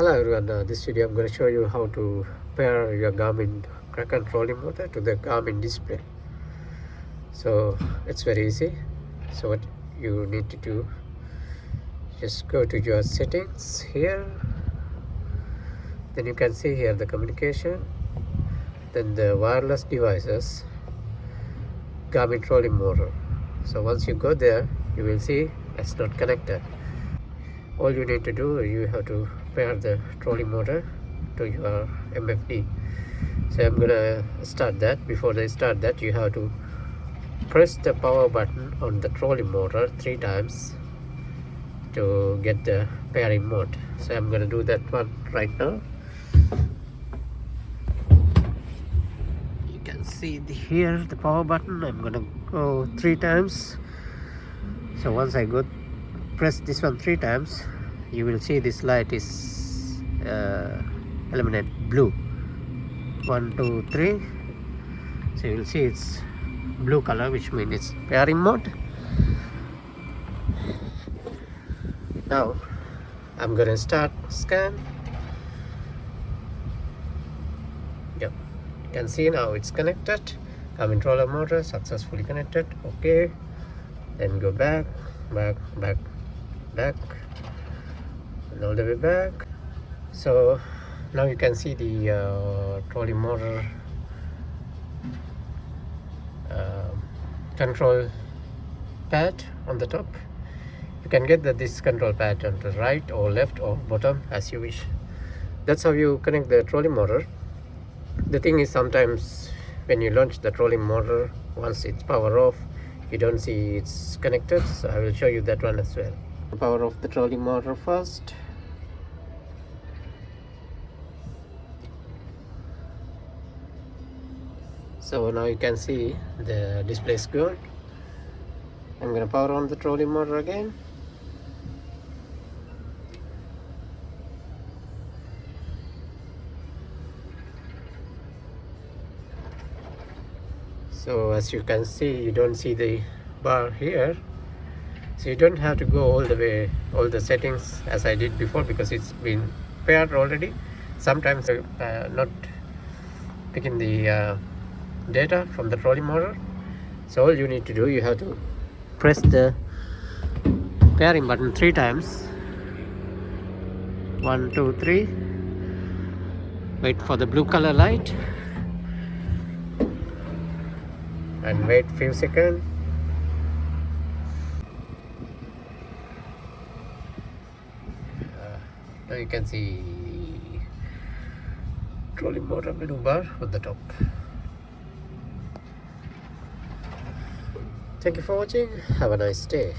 Hello everyone, this video I'm going to show you how to pair your Garmin Kraken trolling motor to the Garmin display. So it's very easy. So what you need to do, just go to your settings here, then you can see here the communication, then the wireless devices, Garmin trolling motor. So once you go there, you will see it's not connected. All you need to do, you have to pair the trolling motor to your MFD. So I'm gonna start that. Before I start that, you have to press the power button on the trolling motor 3 times to get the pairing mode. So I'm gonna do that one right now. You can see here the power button. I'm gonna go 3 times. So once I go press this one 3 times, you will see this light is illuminate blue. 1 2 3. So you will see it's blue color, which means it's pairing mode. Now I'm gonna start scan. Yep, you can see now it's connected. Garmin trolling motor successfully connected. Okay, then go back, and all the way back. So now you can see the trolling motor control pad on the top. You can get this control pad on the right or left or bottom as you wish. That's how you connect the trolling motor. The thing is, sometimes when you launch the trolling motor, once it's power off, you don't see it's connected. So I will show you that one as well. Power off the trolling motor first. So now you can see the display is good. I'm gonna power on the trolling motor again. So as you can see, you don't see the bar here. So you don't have to go all the way, all the settings as I did before, because it's been paired already. Sometimes not picking the data from the trolling motor. So all you need to do, you have to press the pairing button 3 times. 1 2 3. Wait for the blue color light and wait few seconds. Now you can see trolling motor menu bar on the top. Thank you for watching. Have a nice day.